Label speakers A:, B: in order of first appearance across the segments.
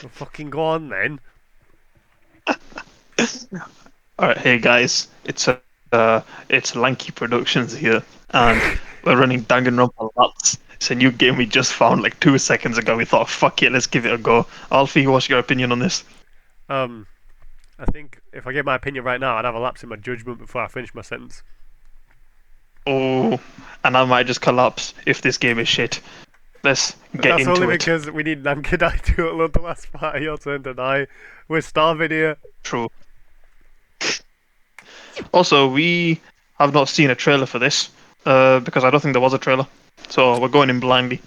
A: Well, fucking go on then.
B: All right, hey guys, it's Lanky Productions here, and we're running Danganronpa Lapse. It's a new game we just found like 2 seconds ago. We thought, fuck it, let's give it a go. Alfie, what's your opinion on this?
A: Um, I think if I gave my opinion right now, I'd have a lapse in my judgment before I finish my sentence.
B: Oh, and I might just collapse if this game is shit. Let's
A: But
B: get
A: that's only
B: into it.
A: because we need Namkadai to upload the last part of your turn to die. We're starving here.
B: True. Also, we have not seen a trailer for this, because I don't think there was a trailer. So we're going in blindly.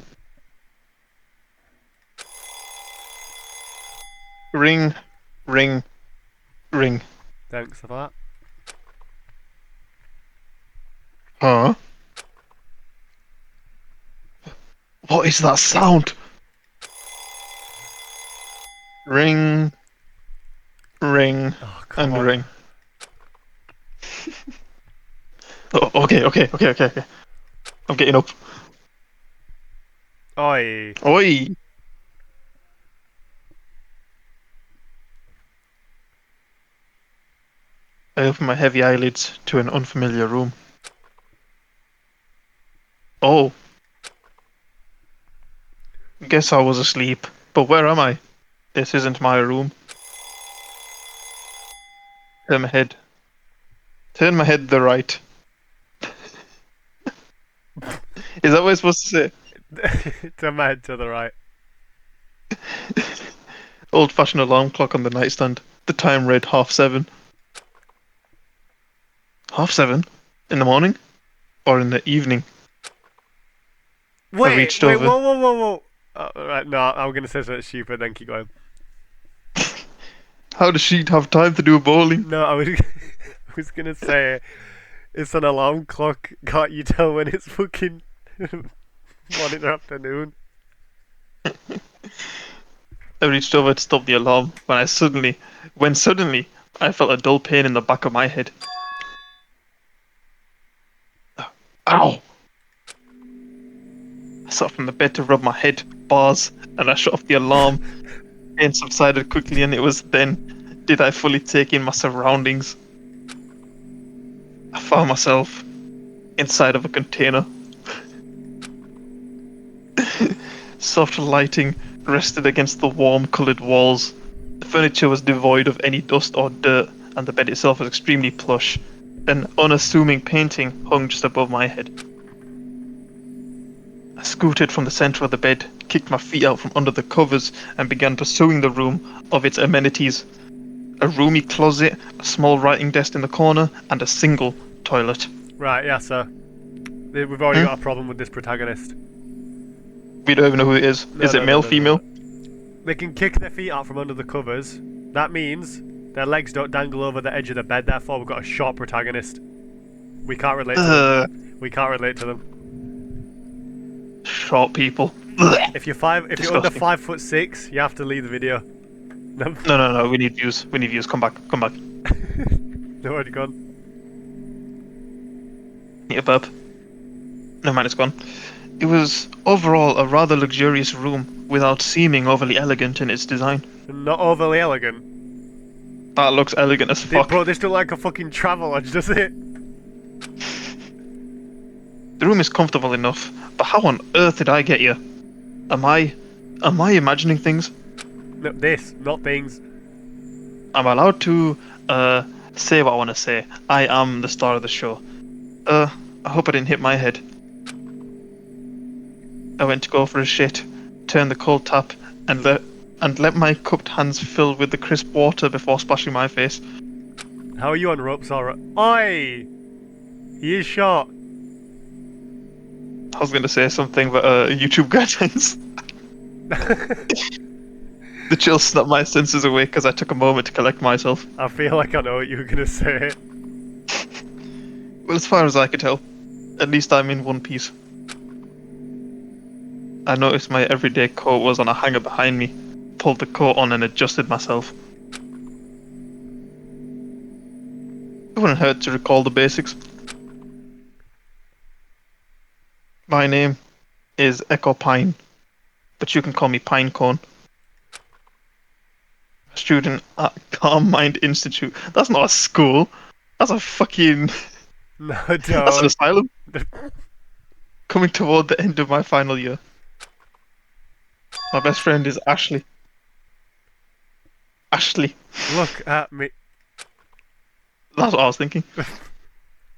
B: Ring, ring, ring.
A: Thanks for that.
B: Huh? What is that sound? Ring, ring,
A: Oh, come
B: and
A: on.
B: ring. Oh, okay. I'm getting up.
A: Oi.
B: Oi! I open my heavy eyelids to an unfamiliar room. Oh, guess I was asleep. But where am I? This isn't my room. Turn my head. Turn my head the right. Is that what I'm supposed to say?
A: Turn my head to the right.
B: Old-fashioned alarm clock on the nightstand. The time read 7:30. 7:30? In the morning? Or in the evening? I reached
A: Wait,
B: over.
A: whoa. Right, no, I'm gonna say something stupid, then keep going.
B: How does she have time to do bowling?
A: No, I was gonna say it's an alarm clock. Can't you tell when it's fucking morning or afternoon?
B: I reached over to stop the alarm when suddenly I felt a dull pain in the back of my head. Ow! I sat up from the bed to rub my head, bars, and I shut off the alarm. Pain subsided quickly, and it was then did I fully take in my surroundings. I found myself inside of a container. Soft lighting rested against the warm coloured walls. The furniture was devoid of any dust or dirt, and the bed itself was extremely plush. An unassuming painting hung just above my head. I scooted from the center of the bed, kicked my feet out from under the covers, and began pursuing the room of its amenities. A roomy closet, a small writing desk in the corner, and a single toilet.
A: Right, yeah, sir. We've already
B: Hmm?
A: got a problem with this protagonist.
B: We don't even know who it is.
A: No,
B: Is it
A: no, no,
B: male,
A: no, no,
B: female?
A: no. They can kick their feet out from under the covers. That means their legs don't dangle over the edge of the bed. Therefore, we've got a short protagonist. We can't relate to
B: Ugh,
A: them. We can't relate to them.
B: short people. Ugh,
A: If you're under
B: disgusting.
A: 5'6", you have to leave the video. No,
B: No. We need views. We need views. Come back. Come back.
A: they're already gone.
B: Need a burp. No man, it's gone. It was overall a rather luxurious room without seeming overly elegant in its design.
A: Not overly elegant.
B: That looks elegant as fuck.
A: Bro, this don't like a fucking travel lodge, does it?
B: The room is comfortable enough, but how on earth did I get here? Am I am I imagining things?
A: No, this, not things.
B: I'm allowed to say what I want to say. I am the star of the show. Uh, I hope I didn't hit my head. I went to go for a shit, turned the cold tap, and let my cupped hands fill with the crisp water before splashing my face.
A: How are you on ropes, alright? Oi! He is short.
B: I was going to say something, but YouTube guidelines. The chill snapped my senses away because I took a moment to collect myself.
A: I feel like I know what you were gonna say.
B: Well, as far as I could tell, at least I'm in one piece. I noticed my everyday coat was on a hanger behind me, pulled the coat on and adjusted myself. It wouldn't hurt to recall the basics. My name is Echo Pine, but you can call me Pinecone. student at Calm Mind Institute. That's not a school. That's a fucking.
A: No,
B: That's an
A: don't.
B: asylum. Coming toward the end of my final year. My best friend is Ashley. Ashley.
A: Look at me.
B: That's what I was thinking.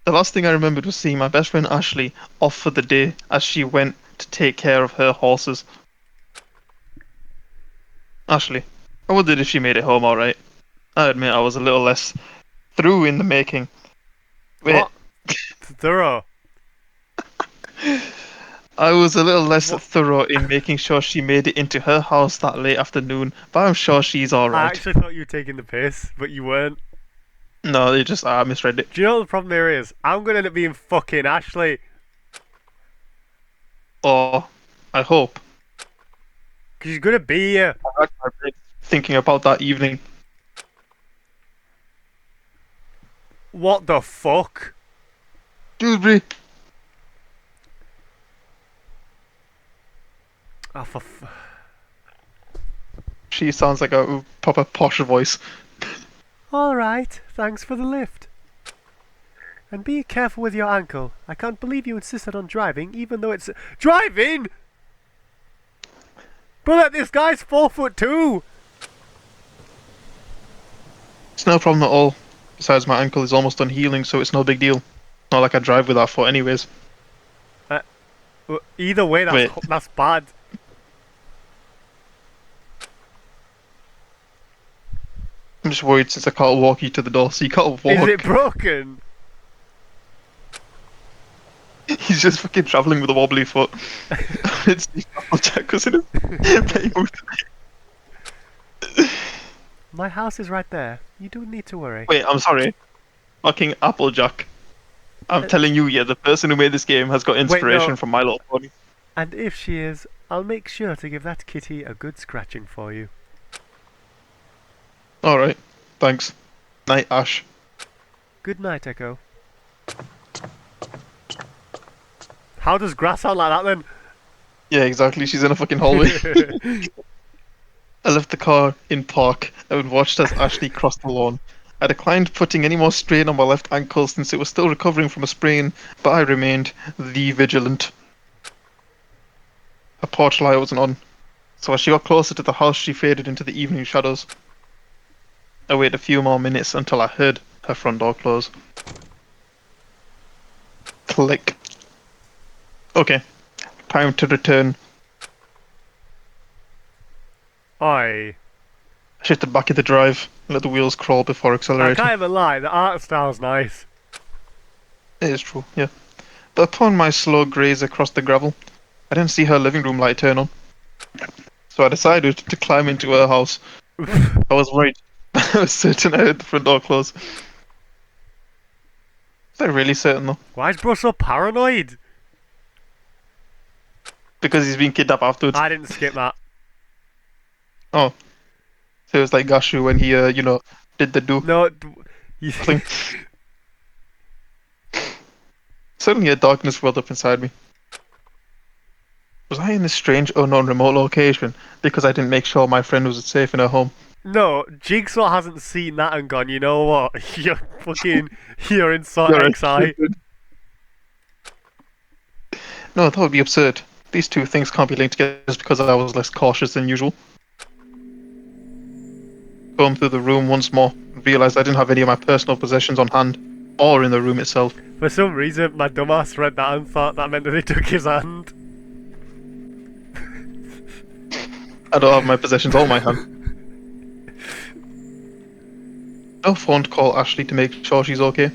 B: The last thing I remembered was seeing my best friend Ashley off for the day as she went to take care of her horses. Ashley. I wondered if she made it home alright. I admit I was a little less through in the making. Wait,
A: What? Thorough.
B: I was a little less
A: What?
B: thorough in making sure she made it into her house that late afternoon, but I'm sure she's
A: I
B: alright.
A: actually thought you were taking the piss, but you weren't.
B: No, they just misread it.
A: Do you know what the problem there is? I'm gonna end up being fucking Ashley.
B: Or, I hope.
A: Cause she's gonna be here.
B: I racked my brain thinking about that evening.
A: What the fuck?
B: Dewsbury.
A: Oh,
B: She sounds like a proper posh voice.
A: Alright, thanks for the lift. And be careful with your ankle. I can't believe you insisted on driving, even though it's... Driving?! Brother, this guy's 4'2".
B: It's no problem at all. Besides, my ankle is almost done healing, so it's no big deal. Not like I drive with that foot anyways.
A: Either way,
B: Wait.
A: that's bad.
B: I'm just worried since I can't walk you to the door, so you can't walk.
A: Is it broken?
B: He's just fucking travelling with a wobbly foot. It's Applejack, wasn't it?
A: My house is right there. You don't need to worry.
B: Wait, I'm sorry. Fucking Applejack. I'm telling you, yeah, the person who made this game has got inspiration
A: no.
B: from My Little Pony.
A: And if she is, I'll make sure to give that kitty a good scratching for you.
B: Alright, thanks. Night, Ash.
A: Good night, Echo. How does grass sound like that then?
B: Yeah, exactly. She's in a fucking hallway. I left the car in park and watched as Ashley crossed the lawn. I declined putting any more strain on my left ankle since it was still recovering from a sprain, but I remained vigilant. Her porch light wasn't on, so as she got closer to the house she faded into the evening shadows. I waited a few more minutes until I heard her front door close. Click. Okay, time to return.
A: Oi.
B: I shifted back in the drive and let the wheels crawl before
A: I
B: accelerating.
A: can't even lie, the art style's nice.
B: It is true, yeah. But upon my slow graze across the gravel, I didn't see her living room light turn on. So I decided to climb into her house. I was worried. I was certain I heard the front door close. Was I really certain though?
A: Why is bro so paranoid?
B: Because he's been kidnapped afterwards.
A: I didn't skip that.
B: Oh. So it was like Gashu when he, did the do
A: No,
B: thing. Suddenly a darkness welled up inside me. Was I in this strange, unknown remote location because I didn't make sure my friend was safe in her home?
A: No, Jigsaw hasn't seen that and gone, you know what? You're in sort
B: You're
A: XI.
B: No, that would be absurd. These two things can't be linked together just because I was less cautious than usual. Combed through the room once more and realised I didn't have any of my personal possessions on hand, or in the room itself.
A: For some reason, my dumbass read that and thought that meant that they took his hand.
B: I don't have my possessions on my hand. No phone to call Ashley to make sure she's okay.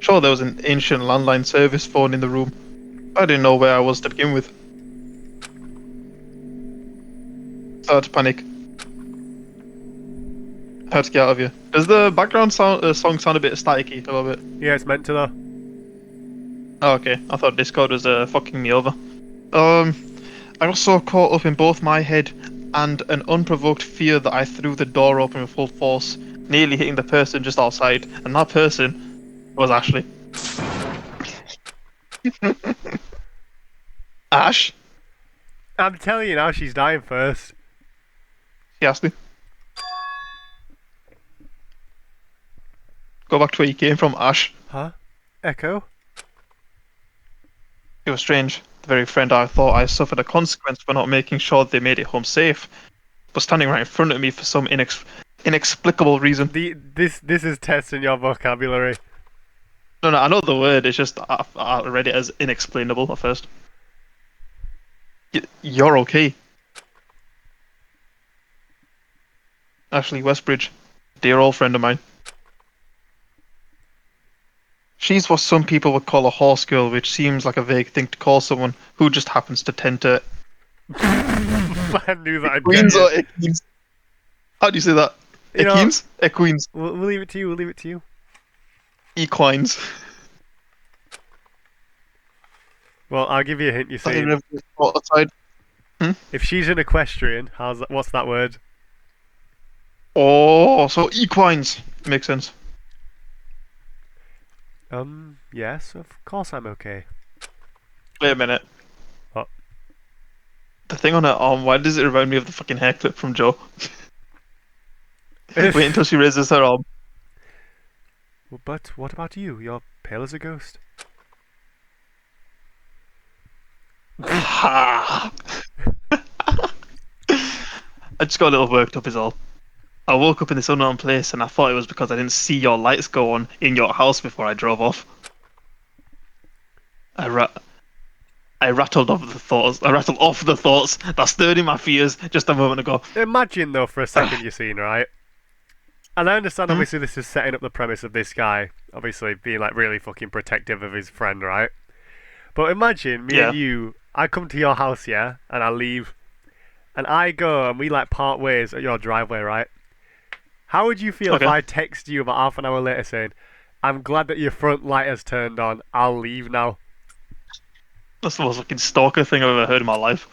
B: Sure, there was an ancient landline service phone in the room. I didn't know where I was to begin with. Started to panic. I had to get out of here. Does the background song sound a bit staticky? A little bit?
A: Yeah, it's meant to though.
B: Oh, okay. I thought Discord was fucking me over. I got so caught up in both my head and an unprovoked fear that I threw the door open with full force, nearly hitting the person just outside, and that person was Ashley. Ash?
A: I'm telling you now, she's dying first.
B: She asked me. Go back to where you came from, Ash.
A: Huh? Echo?
B: It was strange. The very friend I thought I suffered a consequence for not making sure they made it home safe was standing right in front of me for some inexplicable reason.
A: This is testing your vocabulary.
B: No, I know the word. It's just I read it as inexplainable at first. You're okay. Ashley Westbridge, dear old friend of mine. She's what some people would call a horse girl, which seems like a vague thing to call someone who just happens to tend to.
A: I knew that I'd get
B: Queens
A: you.
B: or equines? How do you say that?
A: You know-
B: Equines? Equines.
A: We'll leave it to you. We'll leave it to you.
B: Equines.
A: Well, I'll give you a hint. You
B: I
A: see,
B: never thought aside.
A: if she's an equestrian, what's that word?
B: Oh, so equines makes sense.
A: Yes, of course I'm okay.
B: Wait a minute.
A: What?
B: The thing on her arm. Why does it remind me of the fucking hair clip from Joe? Wait until she raises her arm.
A: But what about you? You're pale as a ghost.
B: Ha! I just got a little worked up is all. I woke up in this unknown place and I thought it was because I didn't see your lights go on in your house before I drove off. I rattled off the thoughts. I rattled off the thoughts that stirred in my fears just a moment ago.
A: Imagine though for a second you're seeing, right? And I understand obviously this is setting up the premise of this guy obviously being like really fucking protective of his friend, right? But imagine me and you, I come to your house, yeah, and I leave, and I go and we like part ways at your driveway, right? How would you feel if I text you about half an hour later saying, I'm glad that your front light has turned on, I'll leave now?
B: That's the most fucking stalker thing I've ever heard in my life.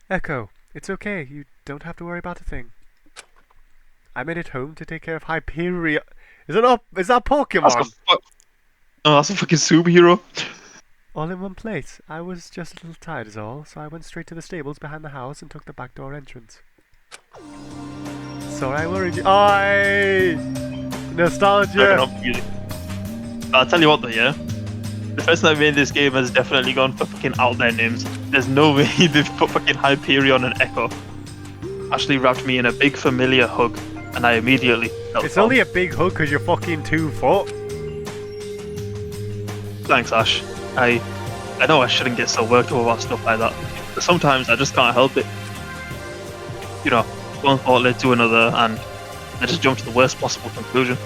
A: Echo, it's okay, you don't have to worry about a thing. I made it home to take care of Hyperion. Is that Pokemon?
B: That's a fucking superhero.
A: All in one place. I was just a little tired is all, so I went straight to the stables behind the house and took the back door entrance. Sorry I worried you. Oi! Nostalgia!
B: I'll tell you what though, yeah? The person that made this game has definitely gone for fucking out there names. There's no way they've put fucking Hyperion and Echo. Ashley wrapped me in a big familiar hug, and I immediately felt
A: It's
B: calm.
A: only a big hug because you're fucking 2 foot.
B: Thanks, Ash. I know I shouldn't get so worked up about stuff like that, but sometimes I just can't help it. You know, one thought led to another, and I just jumped to the worst possible conclusion.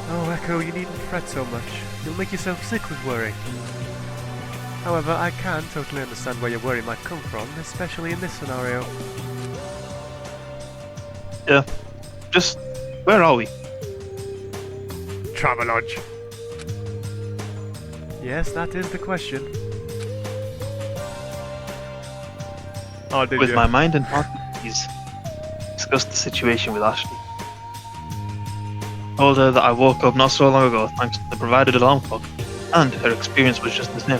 A: Oh, Echo, you needn't fret so much. You'll make yourself sick with worry. However, I can totally understand where your worry might come from, especially in this scenario.
B: Yeah. Just, where are we?
A: Travelodge. Yes, that is the question. Oh, did
B: With
A: you?
B: my mind and heart at ease, discussed the situation with Ashley. Told her that I woke up not so long ago thanks to the provided alarm clock, and her experience was just as new.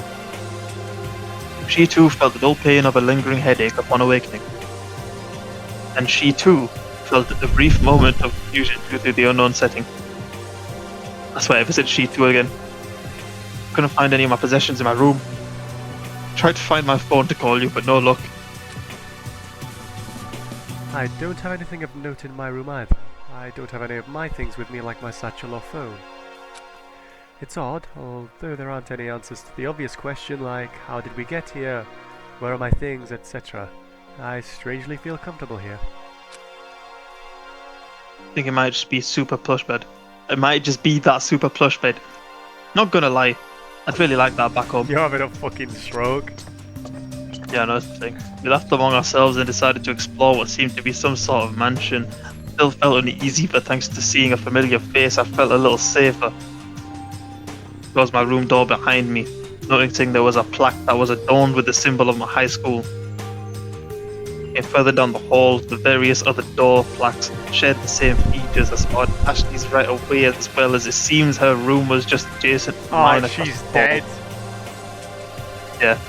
B: She too felt the dull pain of a lingering headache upon awakening. And she too felt a brief moment of confusion due to the unknown setting. That's why I visited she too again. Couldn't find any of my possessions in my room. Tried to find my phone to call you, but no luck.
A: I don't have anything of note in my room either. I don't have any of my things with me like my satchel or phone. It's odd, although there aren't any answers to the obvious question like, how did we get here? Where are my things, etc. I strangely feel comfortable here.
B: I think it might just be super plush bed. It might just be that super plush bed. Not gonna lie, I'd really like that back home.
A: You're having a fucking stroke.
B: Yeah, I know that's the thing. We left among ourselves and decided to explore what seemed to be some sort of mansion. Still felt uneasy, but thanks to seeing a familiar face, I felt a little safer. Closed my room door behind me, noticing there was a plaque that was adorned with the symbol of my high school. And further down the hall, the various other door plaques shared the same features as spotted Ashley's right away, as well as it seems her room was just adjacent to mine.
A: Oh,
B: across
A: she's
B: the hall.
A: dead.
B: Yeah.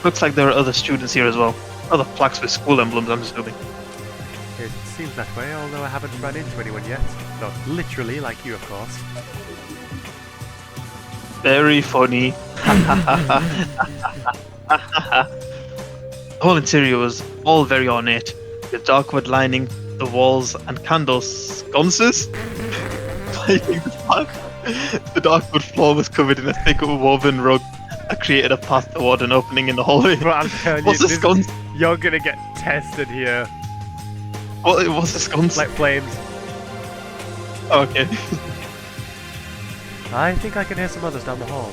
B: Looks like there are other students here as well. Other plaques with school emblems, I'm assuming.
A: that way, although I haven't run into anyone yet. Not literally like you, of course.
B: Very funny. The whole interior was all very ornate, with dark wood lining the walls and candle sconces lining the path. The dark wood floor was covered in a thick woven rug that created a path toward an opening in the hallway.
A: But I'm telling
B: What's
A: you,
B: a sconce?
A: you're gonna get tested here.
B: What's a sconce?
A: Like flames.
B: Oh, okay.
A: I think I can hear some others down the hall.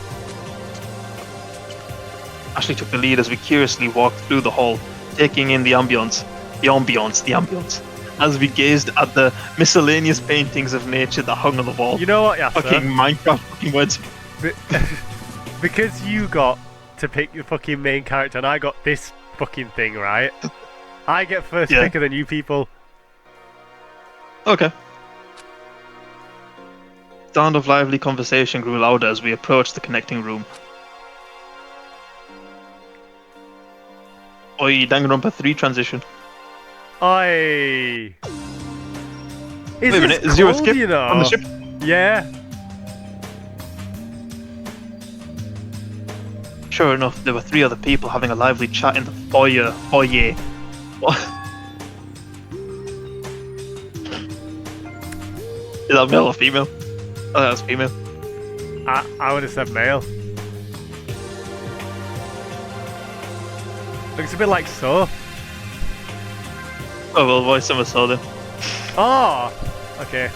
B: Ashley took the lead as we curiously walked through the hall, taking in the ambience, as we gazed at the miscellaneous paintings of nature that hung on the wall.
A: You know what, yeah,
B: Fucking Minecraft fucking words.
A: Because you got to pick the fucking main character and I got this fucking thing, right? I get first picker than you people.
B: Okay. Sound of lively conversation grew louder as we approached the connecting room. Oi, Danganronpa 3 transition.
A: Oi!
B: Wait a minute, Zero skip
A: you know?
B: on the ship?
A: Yeah.
B: Sure enough, there were 3 other people having a lively chat in the foyer. What? Is that male or female? Oh, that's female.
A: I would have said male. Looks a bit like so.
B: Oh, well, voice some saw then.
A: Oh! Okay.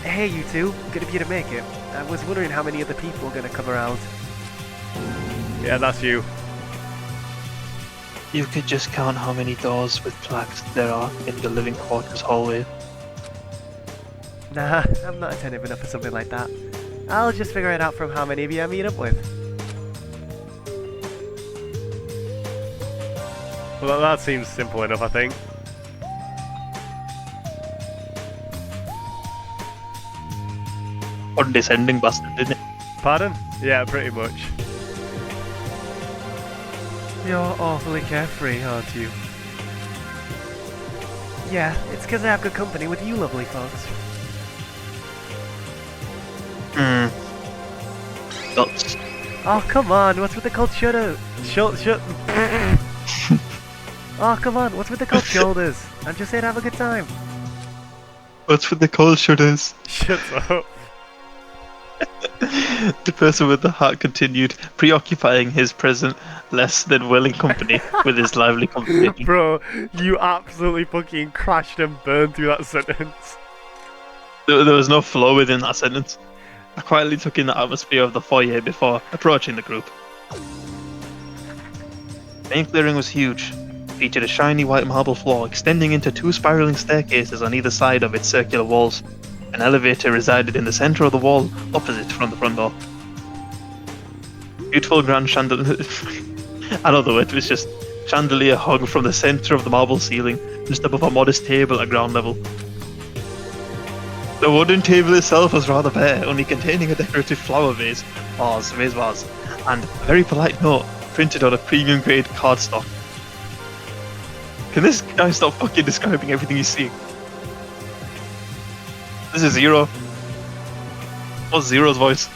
A: Hey, you two. Good of you to make it. I was wondering how many other people are gonna come around. Yeah, that's you.
B: You could just count how many doors with plaques there are in the living quarters hallway.
A: Nah, I'm not attentive enough for something like that. I'll just figure it out from how many of you I meet up with. Well, that seems simple enough, I think.
B: Condescending bastard, didn't it?
A: Pardon? Yeah, pretty much. You're awfully carefree, aren't you? Yeah, it's because I have good company with you lovely folks.
B: Nuts.
A: Oh, come on, what's with the cold shut. Oh, come on, what's with the cold shoulders? I'm just here to have a good time.
B: What's with the cold shudders?
A: Shut up.
B: The person with the hat continued, preoccupying his present less than willing company with his lively conversation.
A: Bro, you absolutely fucking crashed and burned through that sentence.
B: There was no flow within that sentence. I quietly took in the atmosphere of the foyer before approaching the group. The main clearing was huge. It featured a shiny white marble floor extending into 2 spiraling staircases on either side of its circular walls. An elevator resided in the center of the wall, opposite from the front door. Beautiful grand chandelier. I know the word, it's just chandelier hung from the center of the marble ceiling, just above a modest table at ground level. The wooden table itself was rather bare, only containing a decorative flower vase, and a very polite note printed on a premium grade cardstock. Can this guy stop fucking describing everything he's seeing? This is Zero. What's Zero's voice?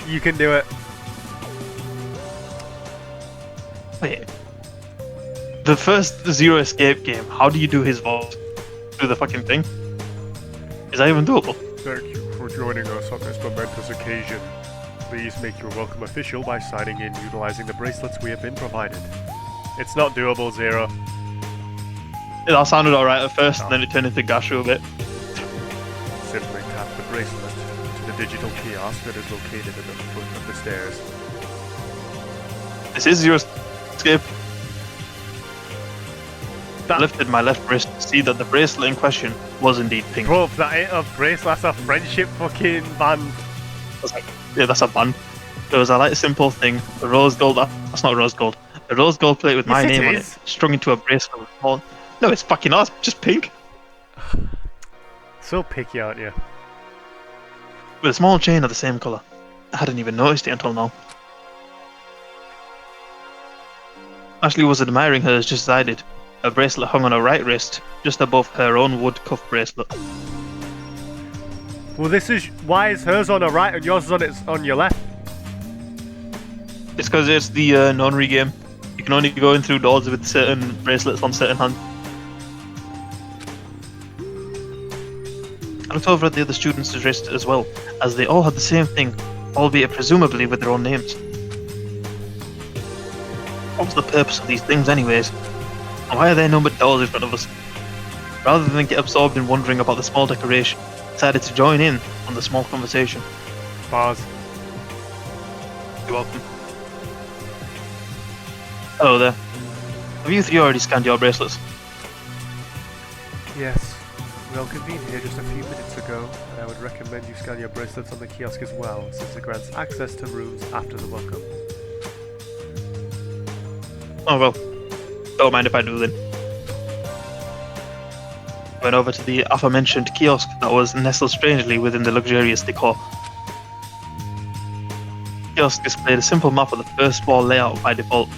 A: You can do it.
B: Wait. The first Zero Escape game, how do you do his voice? Do the fucking thing? Is that even doable?
A: Thank you for joining us on this momentous occasion. Please make your welcome official by signing in utilizing the bracelets we have been provided. It's not doable, Zero.
B: Yeah, that sounded alright at first, and then it turned into Gashu a bit.
A: Simply tap the bracelet to the digital kiosk that is located at the foot of the stairs.
B: This is Zero Escape. I lifted my left wrist to see that the bracelet in question was indeed pink.
A: Bro, that ain't a bracelet, that's a friendship fucking band.
B: Yeah, that's a band. There was a light simple thing, a rose gold, that's not rose gold, a rose gold plate with my
A: Yes, it
B: name on
A: is.
B: it, strung into a bracelet with small... No, it's fucking not, it's just pink.
A: So picky, aren't you?
B: With a small chain of the same colour. I hadn't even noticed it until now. Ashley was admiring hers just as I did. A bracelet hung on her right wrist, just above her own wood cuff bracelet.
A: Well, why is hers on her right and yours is on your left?
B: It's because it's the nunnery game. You can only go in through doors with certain bracelets on certain hands. I looked over at the other students' wrist as well, as they all had the same thing, albeit presumably with their own names. What was the purpose of these things anyways? And why are there numbered doors in front of us? Rather than get absorbed in wondering about the small decoration, I decided to join in on the small conversation.
A: Pause.
B: You're welcome. Hello there. Have you three already scanned your bracelets?
A: Yes. We all convened here just a few minutes ago, and I would recommend you scan your bracelets on the kiosk as well, since it grants access to rooms after the welcome.
B: Oh well, don't mind if I do then. Went over to the aforementioned kiosk that was nestled strangely within the luxurious decor. The kiosk displayed a simple map of the first floor layout by default.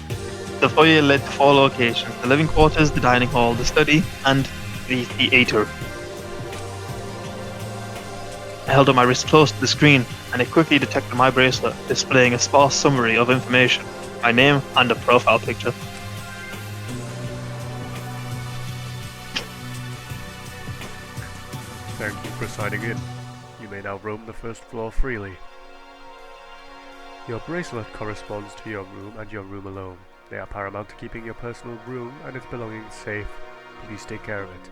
B: The foyer led to 4 locations: the living quarters, the dining hall, the study, and the theatre. I held up my wrist close to the screen, and it quickly detected my bracelet, displaying a sparse summary of information, my name, and a profile picture.
A: Thank you for signing in. You may now roam the first floor freely. Your bracelet corresponds to your room and your room alone. They are paramount to keeping your personal room and its belongings safe. Please take care of it.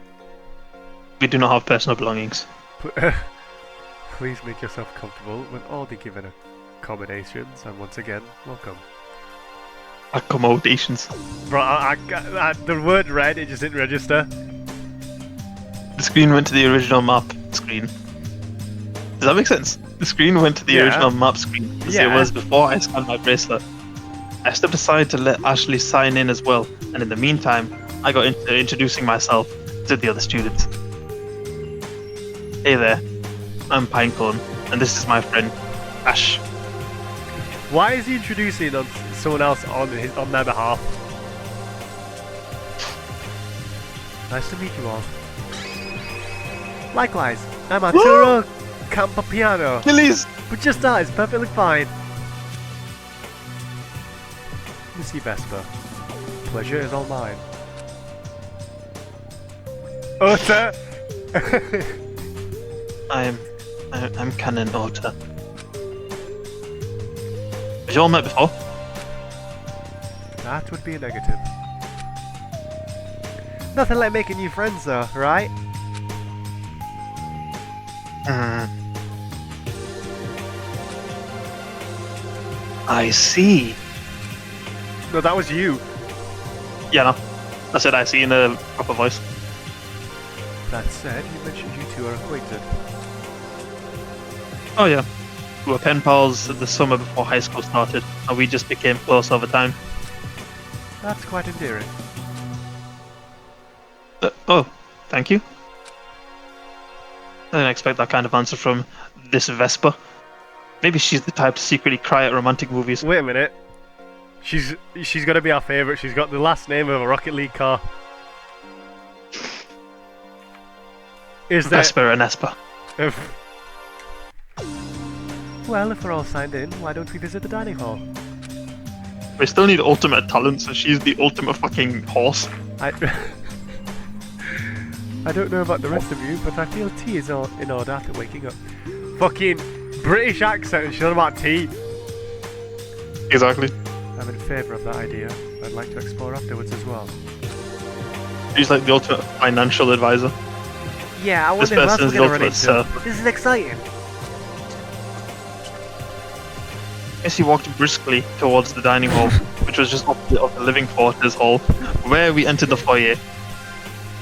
B: We do not have personal belongings.
A: Please make yourself comfortable with all the given accommodations, and once again, welcome.
B: Accommodations.
A: Bro, the word read, it just didn't register.
B: The screen went to the original map screen. Does that make sense? The screen went to the original map screen, as it was before I scanned my bracelet. I stepped aside to let Ashley sign in as well, and in the meantime, I got into introducing myself to the other students. Hey there, I'm Pinecone, and this is my friend, Ash.
A: Why is he introducing someone else on their behalf? Nice to meet you all. Likewise, I'm Arturo Campapiano.
B: Achilles!
A: But just that is perfectly fine. Missy Vesper, pleasure is all mine. Ota!
B: I'm Canon Ota. Have you all met before?
A: That would be a negative. Nothing like making new friends though, right?
B: I see.
A: No, that was you.
B: Yeah, no. I said I see in a proper voice.
A: That said, you mentioned you two are acquainted.
B: Oh yeah. We were pen pals the summer before high school started, and we just became close over time.
A: That's quite endearing.
B: Oh, thank you. I didn't expect that kind of answer from this Vespa. Maybe she's the type to secretly cry at romantic movies.
A: Wait a minute. She's got to be our favourite. She's got the last name of a Rocket League car. Is there...
B: Vespa and Espa.
A: Well, if we're all signed in, why don't we visit the dining hall?
B: We still need ultimate talent, so she's the ultimate fucking horse.
A: I don't know about the rest of you, but I feel tea is in order after waking up. Fucking British accent and she's on about tea.
B: Exactly.
A: I'm in favour of that idea. I'd like to explore afterwards as well.
B: She's like the ultimate financial advisor.
A: Yeah, I wonder who else we're going to run into. This is exciting.
B: He walked briskly towards the dining hall, which was just opposite of the living quarters hall, where we entered the foyer.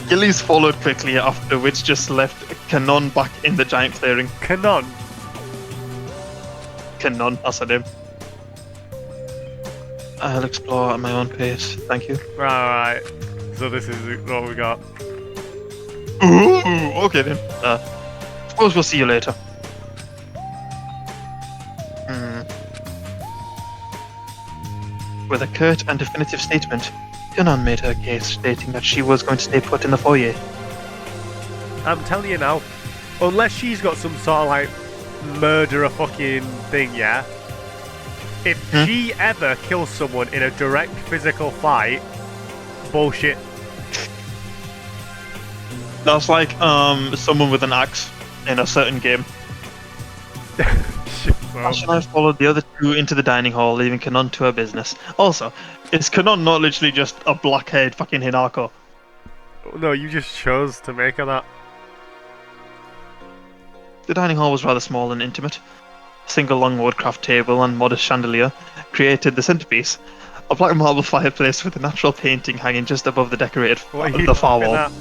B: Gillies followed quickly, after which just left Canon back in the giant clearing.
A: Canon?
B: Canon, that's her name. I'll explore at my own pace, thank you.
A: Right. So this is what we got.
B: Ooh, okay then. Suppose we'll see you later. With a curt and definitive statement, Kanan made her case, stating that she was going to stay put in the foyer.
A: I'm telling you now, unless she's got some sort of like murderer fucking thing, yeah. If she ever kills someone in a direct physical fight, bullshit.
B: That's like someone with an axe in a certain game. Ashina followed the other two into the dining hall, leaving Kanon to her business. Also, is Kanon not literally just a black-haired fucking Hinako?
A: No, you just chose to make her that.
B: The dining hall was rather small and intimate. A single long woodcraft table and modest chandelier created the centerpiece. A black marble fireplace with a natural painting hanging just above the decorated the far wall.
A: At?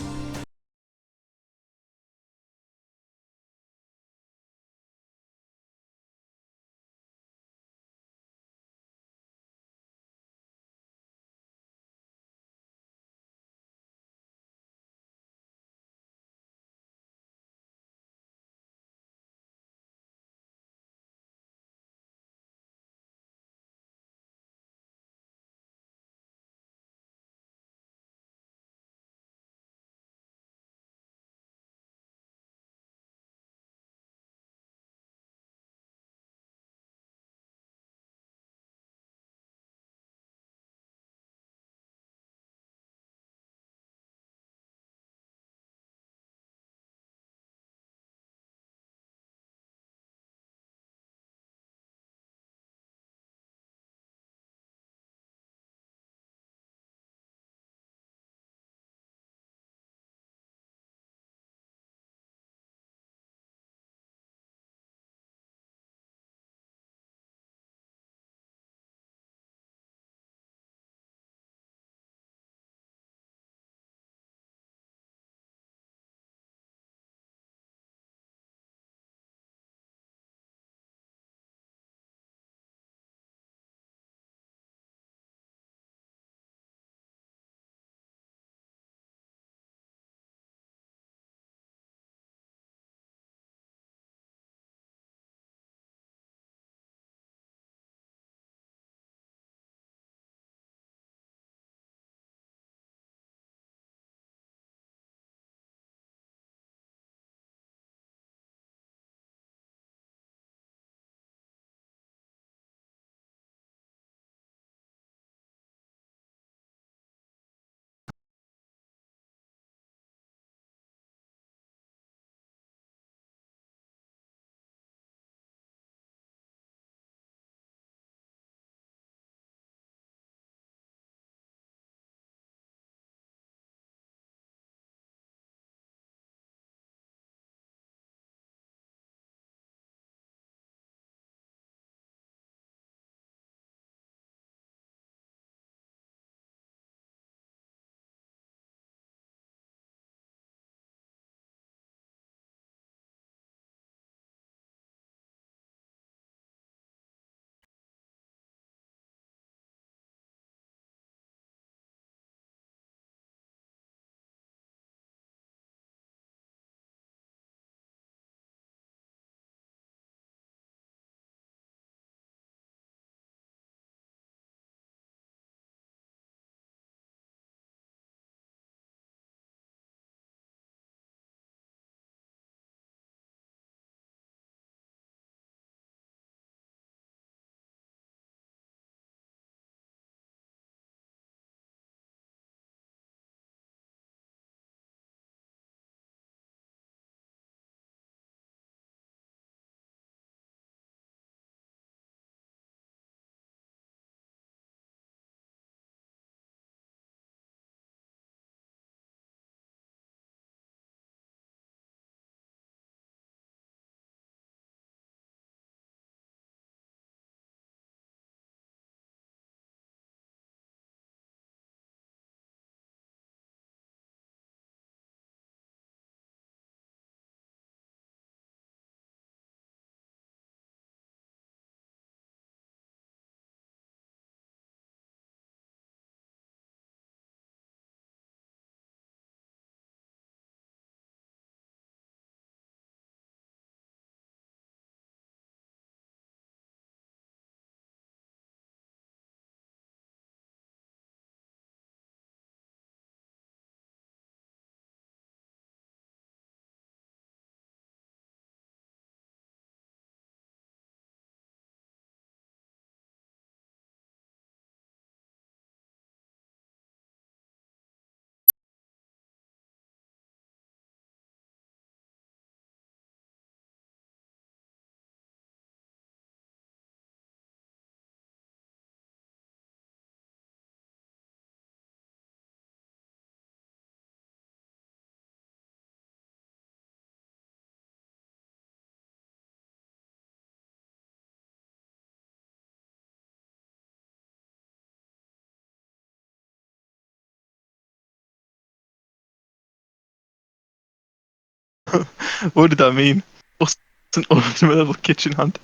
B: What did that mean? What's an ultimate level kitchen hand?